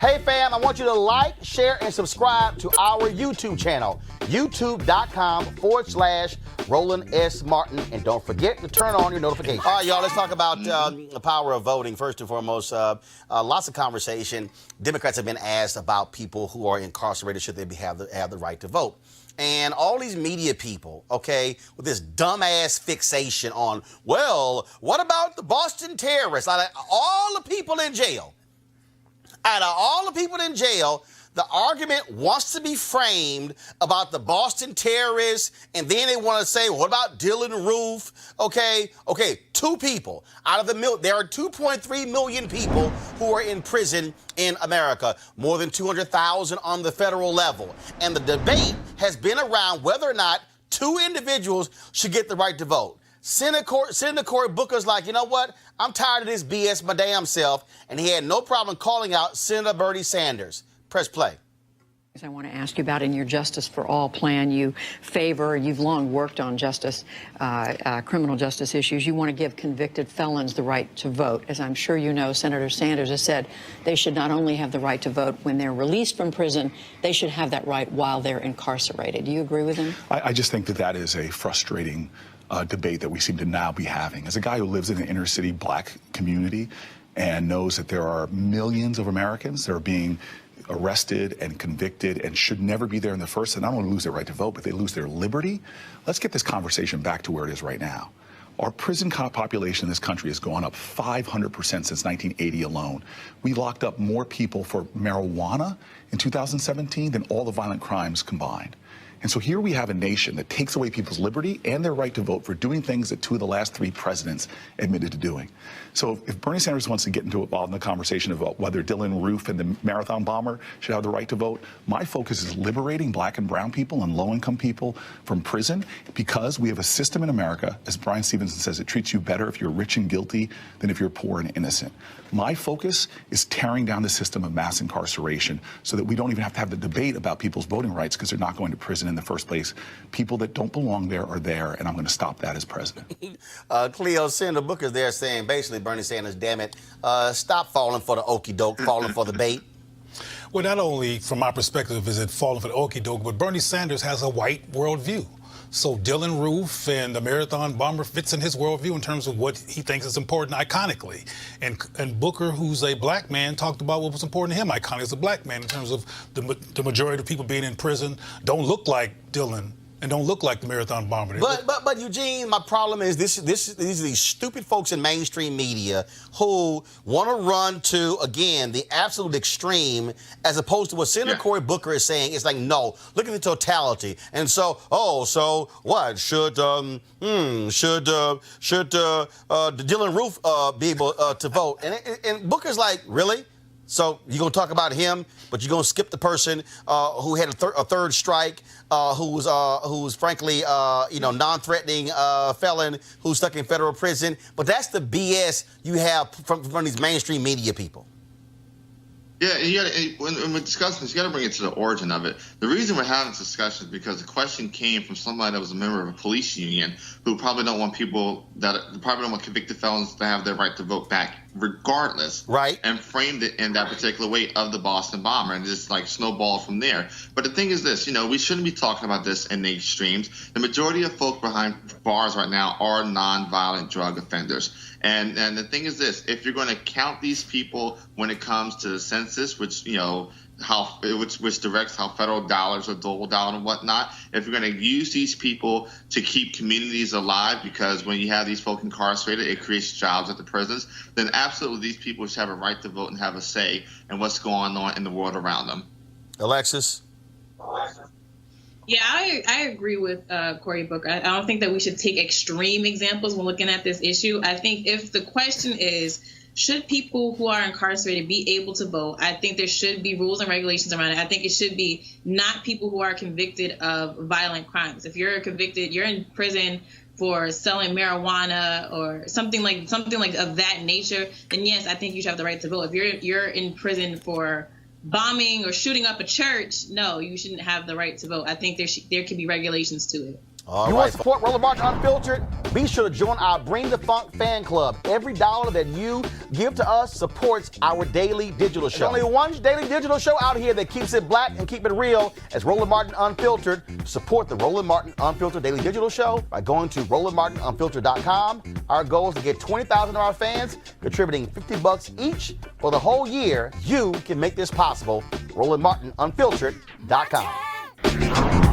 Hey fam, I want you to like, share, and subscribe to our YouTube channel, youtube.com/Roland S. Martin. And don't forget to turn on your notifications. All right, y'all, let's talk about the power of voting. First and foremost, lots of conversation. Democrats have been asked about people who are incarcerated, should they have the right to vote. And all these media people, okay, with this dumbass fixation on, well, what about the Boston terrorists? Out of all the people in jail, the argument wants to be framed about the Boston terrorists, and then they want to say, well, what about Dylan Roof? Okay, two people out of there are 2.3 million people who are in prison in America, more than 200,000 on the federal level. And the debate has been around whether or not two individuals should get the right to vote. Senator Cory Booker's like, you know what? I'm tired of this BS my damn self, and he had no problem calling out Senator Bernie Sanders. Press play. I want to ask you about in your Justice for All plan, you've long worked on criminal justice issues. You want to give convicted felons the right to vote. As I'm sure you know, Senator Sanders has said they should not only have the right to vote when they're released from prison, they should have that right while they're incarcerated. Do you agree with him? I just think that is a frustrating debate that we seem to now be having. As a guy who lives in an inner city black community and knows that there are millions of Americans that are being arrested and convicted and should never be there in the first, and not only lose their right to vote, but they lose their liberty. Let's get this conversation back to where it is right now. Our prison population in this country has gone up 500% since 1980 alone. We locked up more people for marijuana in 2017 than all the violent crimes combined. And so here we have a nation that takes away people's liberty and their right to vote for doing things that two of the last three presidents admitted to doing. So if Bernie Sanders wants to get involved in the conversation about whether Dylan Roof and the marathon bomber should have the right to vote, my focus is liberating black and brown people and low-income people from prison, because we have a system in America, as Brian Stevenson says, it treats you better if you're rich and guilty than if you're poor and innocent. My focus is tearing down the system of mass incarceration so that we don't even have to have the debate about people's voting rights, because they're not going to prison in the first place. People that don't belong there are there, and I'm going to stop that as president. Cleo, Senator Booker's there saying, basically, Bernie Sanders, damn it, stop falling for the okie doke, falling for the bait. Well, not only from my perspective is it falling for the okie doke, but Bernie Sanders has a white worldview. So Dylan Roof and the marathon bomber fits in his worldview in terms of what he thinks is important iconically. And Booker, who's a black man, talked about what was important to him iconically as a black man in terms of the majority of people being in prison don't look like Dylan and don't look like the marathon bomber. But Eugene, my problem is these are these stupid folks in mainstream media who want to run to, again, the absolute extreme, as opposed to what Senator Cory Booker is saying. It's like, no, look at the totality. And so, so what? Should Dylan Roof be able to vote? And Booker's like, really? So you're going to talk about him, but you're going to skip the person who had a third strike, who's frankly, non-threatening felon who's stuck in federal prison. But that's the BS you have from these mainstream media people. Yeah, when we're discussing this, you got to bring it to the origin of it. The reason we're having this discussion is because the question came from somebody that was a member of a police union who probably don't want convicted felons to have their right to vote back regardless. Right. And framed it in that particular way of the Boston bomber and just like snowballed from there. But the thing is this, we shouldn't be talking about this in the extremes. The majority of folk behind bars right now are nonviolent drug offenders. And the thing is this, if you're going to count these people when it comes to the census, which directs how federal dollars are doled out and whatnot, if you're going to use these people to keep communities alive, because when you have these folk incarcerated, it creates jobs at the prisons, then absolutely these people should have a right to vote and have a say in what's going on in the world around them. Alexis? Yeah, I agree with Cory Booker. I don't think that we should take extreme examples when looking at this issue. I think if the question is, should people who are incarcerated be able to vote, I think there should be rules and regulations around it. I think it should be not people who are convicted of violent crimes. If you're convicted, you're in prison for selling marijuana or something like of that nature, then yes, I think you should have the right to vote. If you're in prison for bombing or shooting up a church, no, you shouldn't have the right to vote. I think there could be regulations to it. You want to support Roland Martin Unfiltered? Be sure to join our Bring the Funk fan club. Every dollar that you give to us supports our daily digital show. There's only one daily digital show out here that keeps it black and keep it real as Roland Martin Unfiltered. Support the Roland Martin Unfiltered daily digital show by going to RolandMartinUnfiltered.com. Our goal is to get 20,000 of our fans contributing $50 each for the whole year. You can make this possible. RolandMartinUnfiltered.com.